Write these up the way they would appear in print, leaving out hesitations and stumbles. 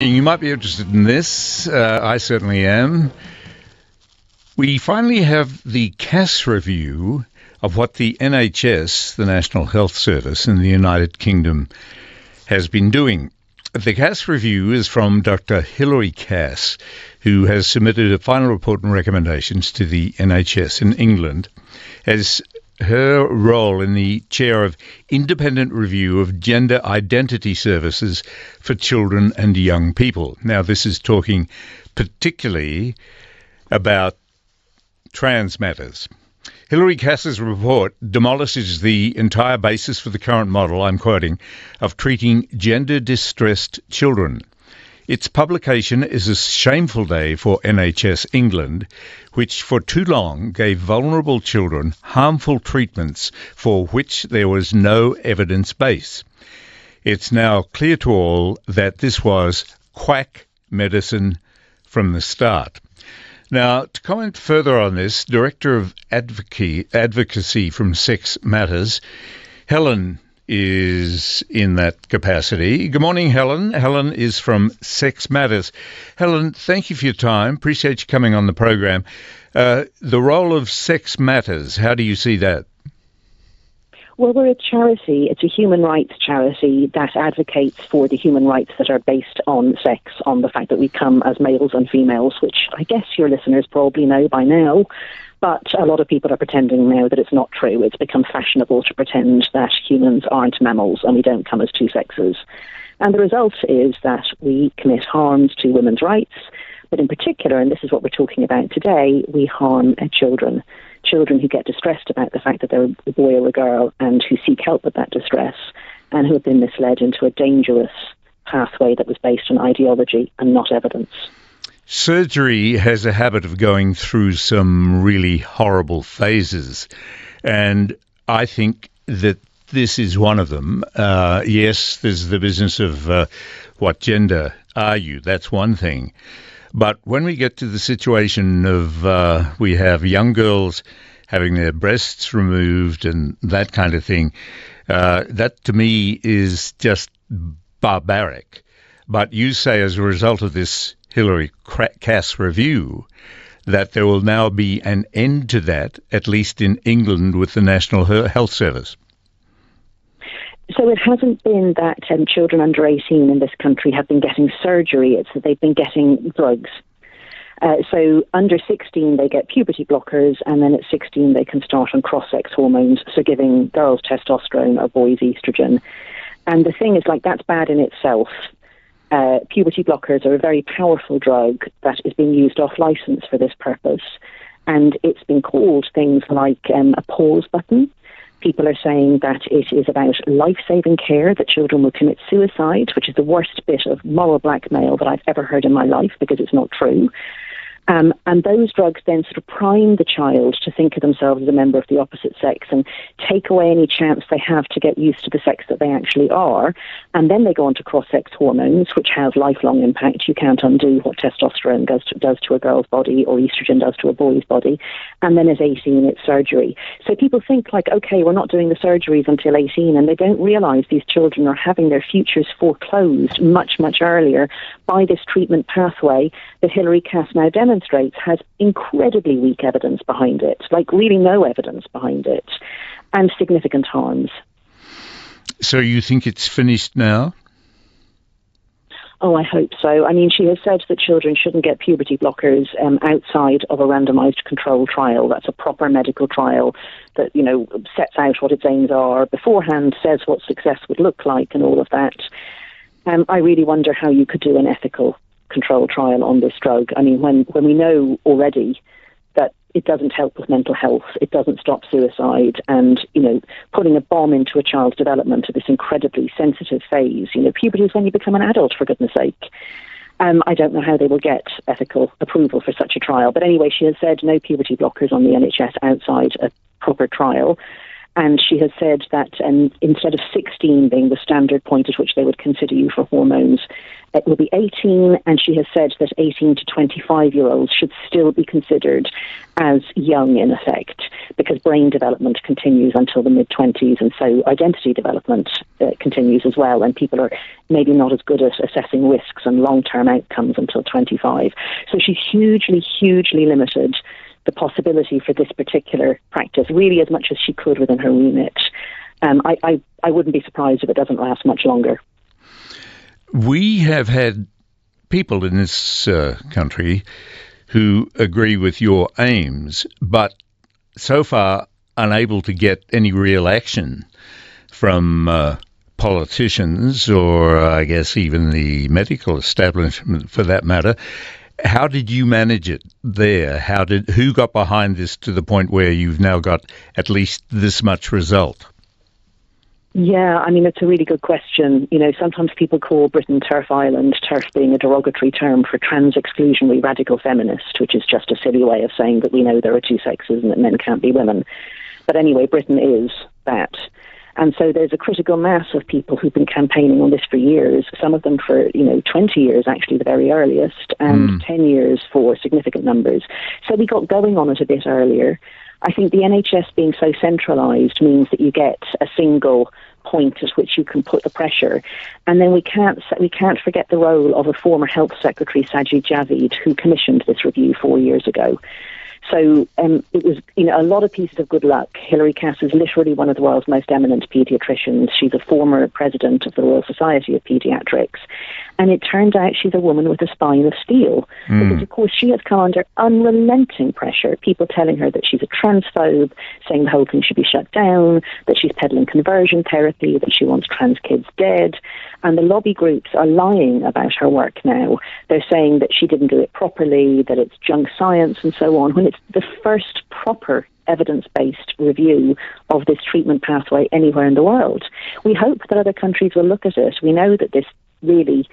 You might be interested in this. I certainly am. We finally have the CAS review of what the NHS, the National Health Service in the United Kingdom, has been doing. The CAS review is from Dr. Hilary Cass, who has submitted a final report and recommendations to the NHS in England as her role in the chair of independent review of gender identity services for children and young people. Now, this is talking particularly about trans matters. Hilary Cass's report demolishes the entire basis for the current model, I'm quoting, of treating gender-distressed children. Its publication is a shameful day for NHS England, which for too long gave vulnerable children harmful treatments for which there was no evidence base. It's now clear to all that this was quack medicine from the start. Now, to comment further on this, Director of Advocacy from Sex Matters, Helen is in that capacity. Good morning, Helen. Helen is from Sex Matters. Helen, thank you for your time. Appreciate you coming on the program. The role of Sex Matters, how do you see that? Well, we're a charity. It's a human rights charity that advocates for the human rights that are based on sex, on the fact that we come as males and females, which I guess your listeners probably know by now. But a lot of people are pretending now that it's not true. It's become fashionable to pretend that humans aren't mammals and we don't come as two sexes. And the result is that we commit harms to women's rights, but in particular, and this is what we're talking about today, we harm children. Children who get distressed about the fact that they're a boy or a girl and who seek help with that distress and who have been misled into a dangerous pathway that was based on ideology and not evidence. Surgery has a habit of going through some really horrible phases, and I think that this is one of them. Yes, there's the business of what gender are you? That's one thing. But when we get to the situation of we have young girls having their breasts removed and that kind of thing, that to me is just barbaric. But you say as a result of this Hilary Cass review that there will now be an end to that, at least in England with the National Health Service. So it hasn't been that children under 18 in this country have been getting surgery, it's that they've been getting drugs. So under 16 they get puberty blockers, and then at 16 they can start on cross-sex hormones, so giving girls testosterone or boys estrogen. And the thing is, that's bad in itself. Puberty blockers are a very powerful drug that is being used off license for this purpose, and it's been called things like a pause button. People are saying that it is about life-saving care, that children will commit suicide, which is the worst bit of moral blackmail that I've ever heard in my life, because it's not true. And those drugs then sort of prime the child to think of themselves as a member of the opposite sex and take away any chance they have to get used to the sex that they actually are. And then they go on to cross-sex hormones, which have lifelong impact. You can't undo what testosterone does to a girl's body or estrogen does to a boy's body. And then at 18, it's surgery. So people think okay, we're not doing the surgeries until 18, and they don't realise these children are having their futures foreclosed much, much earlier by this treatment pathway that Hilary Cass now demonstrates has incredibly weak evidence behind it, really no evidence behind it, and significant harms. So you think it's finished now? Oh, I hope so. I mean, she has said that children shouldn't get puberty blockers outside of a randomised control trial. That's a proper medical trial that, sets out what its aims are beforehand, says what success would look like and all of that. I really wonder how you could do an ethical control trial on this drug. I mean, when we know already that it doesn't help with mental health, it doesn't stop suicide, and, putting a bomb into a child's development at this incredibly sensitive phase, puberty is when you become an adult, for goodness sake. I don't know how they will get ethical approval for such a trial. But anyway, she has said no puberty blockers on the NHS outside a proper trial. And she has said that instead of 16 being the standard point at which they would consider you for hormones, it will be 18, and she has said that 18 to 25-year-olds should still be considered as young in effect, because brain development continues until the mid-20s, and so identity development continues as well, and people are maybe not as good at assessing risks and long-term outcomes until 25. So she's hugely, hugely limited the possibility for this particular practice, really as much as she could within her remit. I wouldn't be surprised if it doesn't last much longer. We have had people in this country who agree with your aims, but so far unable to get any real action from politicians or I guess even the medical establishment for that matter. How did you manage it there? Who got behind this to the point where you've now got at least this much result? Yeah, I mean, it's a really good question. You know, sometimes people call Britain TERF Island, TERF being a derogatory term for trans-exclusionary radical feminist, which is just a silly way of saying that we know there are two sexes and that men can't be women. But anyway, Britain is that. And so there's a critical mass of people who've been campaigning on this for years, some of them for, 20 years, actually, the very earliest, and 10 years for significant numbers. So we got going on it a bit earlier. I think the NHS being so centralised means that you get a single point at which you can put the pressure. And then we can't forget the role of a former Health Secretary, Sajid Javid, who commissioned this review 4 years ago. So it was, a lot of pieces of good luck. Hilary Cass is literally one of the world's most eminent paediatricians. She's a former president of the Royal Society of Paediatrics. And it turned out she's a woman with a spine of steel. Because, of course, she has come under unrelenting pressure. People telling her that she's a transphobe, saying the whole thing should be shut down, that she's peddling conversion therapy, that she wants trans kids dead. And the lobby groups are lying about her work now. They're saying that she didn't do it properly, that it's junk science and so on, when it's the first proper evidence-based review of this treatment pathway anywhere in the world. We hope that other countries will look at it. We know that this really,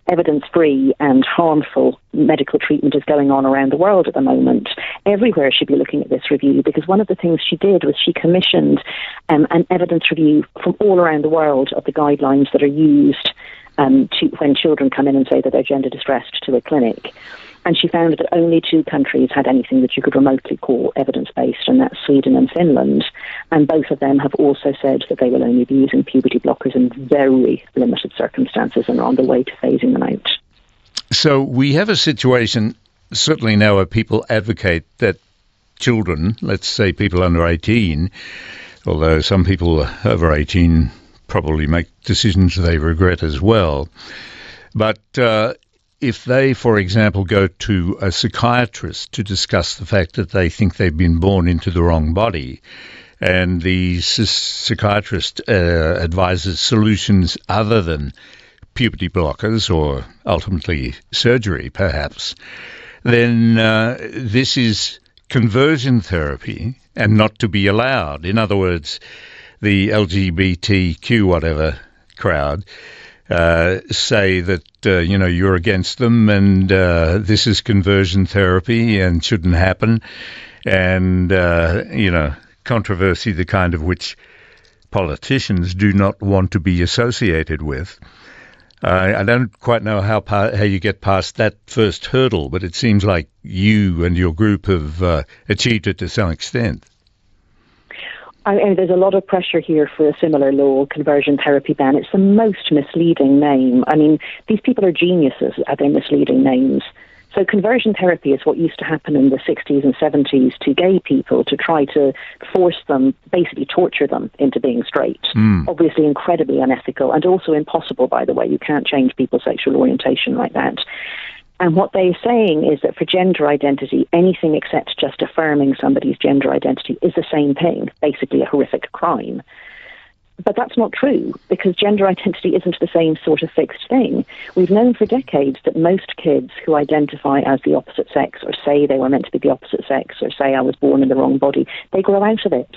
evidence-free and harmful medical treatment is going on around the world at the moment. Everywhere should be looking at this review, because one of the things she did was she commissioned an evidence review from all around the world of the guidelines that are used when children come in and say that they're gender distressed to a clinic. And she found that only 2 countries had anything that you could remotely call evidence-based, and that's Sweden and Finland. And both of them have also said that they will only be using puberty blockers in very limited circumstances and are on the way to phasing them out. So we have a situation, certainly now, where people advocate that children, let's say people under 18, although some people over 18 probably make decisions they regret as well, but if they, for example, go to a psychiatrist to discuss the fact that they think they've been born into the wrong body, and the psychiatrist advises solutions other than puberty blockers or ultimately surgery, perhaps, then this is conversion therapy and not to be allowed. In other words, the LGBTQ whatever crowd say that, you're against them and this is conversion therapy and shouldn't happen. And, controversy, the kind of which politicians do not want to be associated with. I don't quite know how you get past that first hurdle, but it seems like you and your group have achieved it to some extent. There's a lot of pressure here for a similar law, conversion therapy ban. It's the most misleading name. I mean, these people are geniuses at their misleading names. So conversion therapy is what used to happen in the 60s and 70s to gay people to try to force them, basically torture them into being straight. Obviously incredibly unethical and also impossible, by the way. You can't change people's sexual orientation like that. And what they're saying is that for gender identity, anything except just affirming somebody's gender identity is the same thing, basically a horrific crime. But that's not true, because gender identity isn't the same sort of fixed thing. We've known for decades that most kids who identify as the opposite sex or say they were meant to be the opposite sex or say I was born in the wrong body, they grow out of it.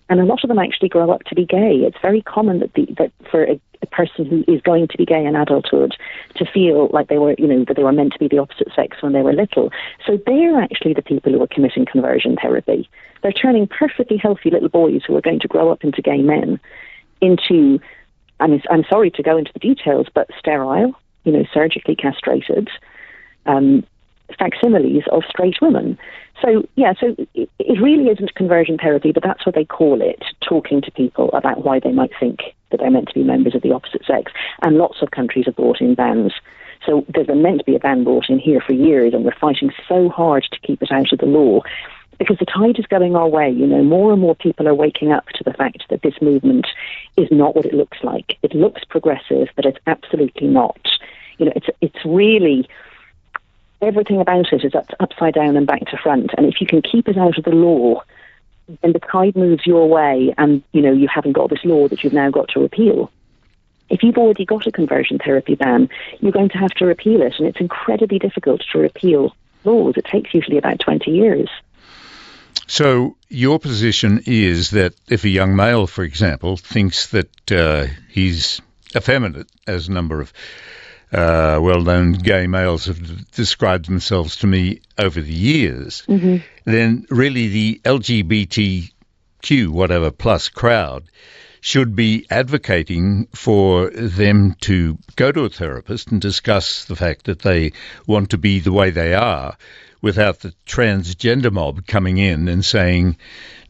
And a lot of them actually grow up to be gay. It's very common that for a person who is going to be gay in adulthood to feel like they were, that they were meant to be the opposite sex when they were little. So they're actually the people who are committing conversion therapy. They're turning perfectly healthy little boys who are going to grow up into gay men into, I'm sorry to go into the details, but sterile, surgically castrated, facsimiles of straight women. So it really isn't conversion therapy, but that's what they call it, talking to people about why they might think that they're meant to be members of the opposite sex. And lots of countries have brought in bans. So there's been meant to be a ban brought in here for years, and we're fighting so hard to keep it out of the law because the tide is going our way. More and more people are waking up to the fact that this movement is not what it looks like. It looks progressive, but it's absolutely not. It's really... everything about it is upside down and back to front. And if you can keep it out of the law, then the tide moves your way and, you haven't got this law that you've now got to repeal. If you've already got a conversion therapy ban, you're going to have to repeal it. And it's incredibly difficult to repeal laws. It takes usually about 20 years. So your position is that if a young male, for example, thinks that he's effeminate, as a number of well-known gay males have described themselves to me over the years, then really the LGBTQ, whatever, plus crowd should be advocating for them to go to a therapist and discuss the fact that they want to be the way they are without the transgender mob coming in and saying,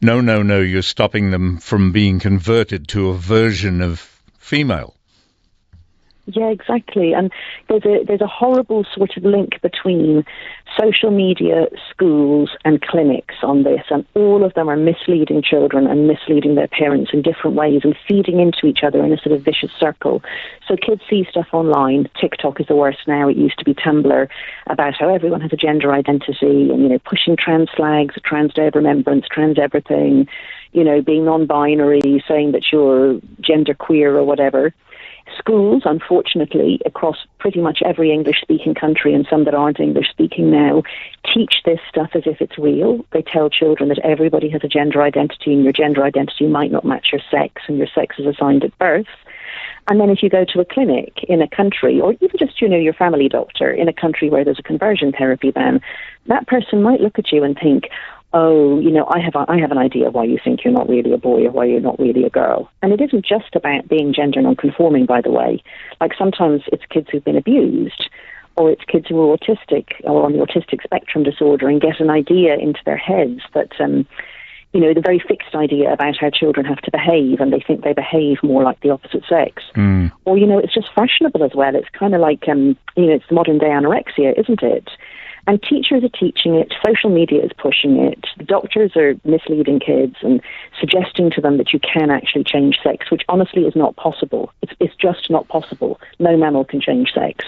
no, you're stopping them from being converted to a version of female. Yeah, exactly. And there's a horrible sort of link between social media, schools and clinics on this, and all of them are misleading children and misleading their parents in different ways and feeding into each other in a sort of vicious circle. So kids see stuff online. TikTok is the worst now. It used to be Tumblr, about how everyone has a gender identity and, pushing trans flags, trans day of remembrance, trans everything, being non-binary, saying that you're gender queer or whatever. Schools, unfortunately, across pretty much every English-speaking country and some that aren't English-speaking now, teach this stuff as if it's real. They tell children that everybody has a gender identity and your gender identity might not match your sex and your sex is assigned at birth. And then if you go to a clinic in a country, or even just, your family doctor in a country where there's a conversion therapy ban, that person might look at you and think, oh, I have an idea why you think you're not really a boy or why you're not really a girl. And it isn't just about being gender non-conforming, by the way. Like sometimes it's kids who've been abused, or it's kids who are autistic or on the autistic spectrum disorder and get an idea into their heads that, the very fixed idea about how children have to behave, and they think they behave more like the opposite sex. Or, it's just fashionable as well. It's kind of like, it's the modern day anorexia, isn't it? And teachers are teaching it, social media is pushing it, the doctors are misleading kids and suggesting to them that you can actually change sex, which honestly is not possible. It's just not possible. No mammal can change sex.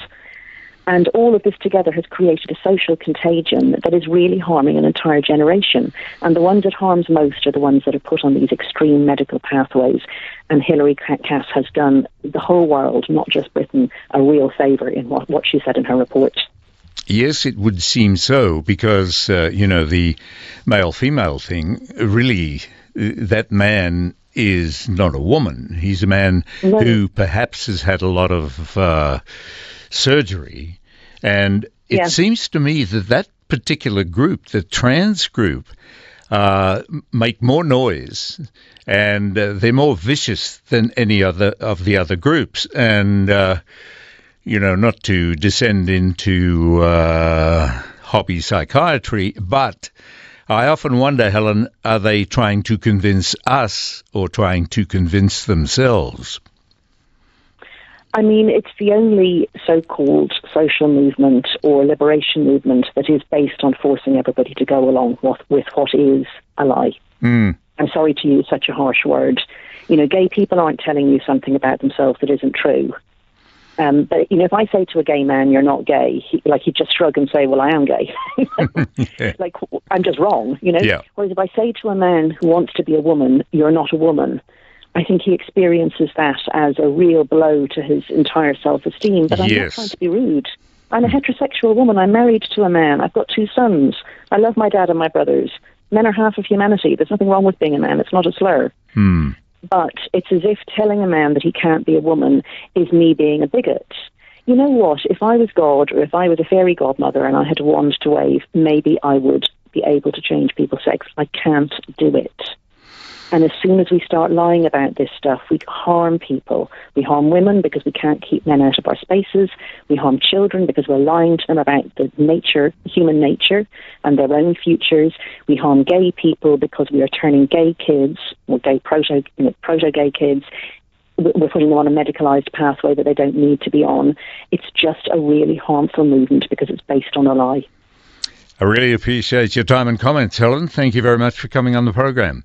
And all of this together has created a social contagion that is really harming an entire generation. And the ones it harms most are the ones that are put on these extreme medical pathways. And Hilary Cass has done the whole world, not just Britain, a real favour in what she said in her report. Yes, it would seem so, because, the male-female thing, really, that man is not a woman. He's a man who perhaps has had a lot of surgery. And it seems to me that particular group, the trans group, make more noise and they're more vicious than any other of the other groups. And not to descend into hobby psychiatry, but I often wonder, Helen, are they trying to convince us or trying to convince themselves? I mean, it's the only so-called social movement or liberation movement that is based on forcing everybody to go along with what is a lie. I'm sorry to use such a harsh word. Gay people aren't telling you something about themselves that isn't true. But, if I say to a gay man, you're not gay, he'd just shrug and say, well, I am gay. Like, I'm just wrong, Yeah. Whereas if I say to a man who wants to be a woman, you're not a woman, I think he experiences that as a real blow to his entire self-esteem. But I'm not trying to be rude. I'm a heterosexual woman. I'm married to a man. I've got 2 sons. I love my dad and my brothers. Men are half of humanity. There's nothing wrong with being a man. It's not a slur. But it's as if telling a man that he can't be a woman is me being a bigot. You know what? If I was God, or if I was a fairy godmother and I had a wand to wave, maybe I would be able to change people's sex. I can't do it. And as soon as we start lying about this stuff, we harm people. We harm women because we can't keep men out of our spaces. We harm children because we're lying to them about the nature, human nature, and their own futures. We harm gay people because we are turning gay kids, or gay proto-gay kids, we're putting them on a medicalised pathway that they don't need to be on. It's just a really harmful movement because it's based on a lie. I really appreciate your time and comments, Helen. Thank you very much for coming on the program.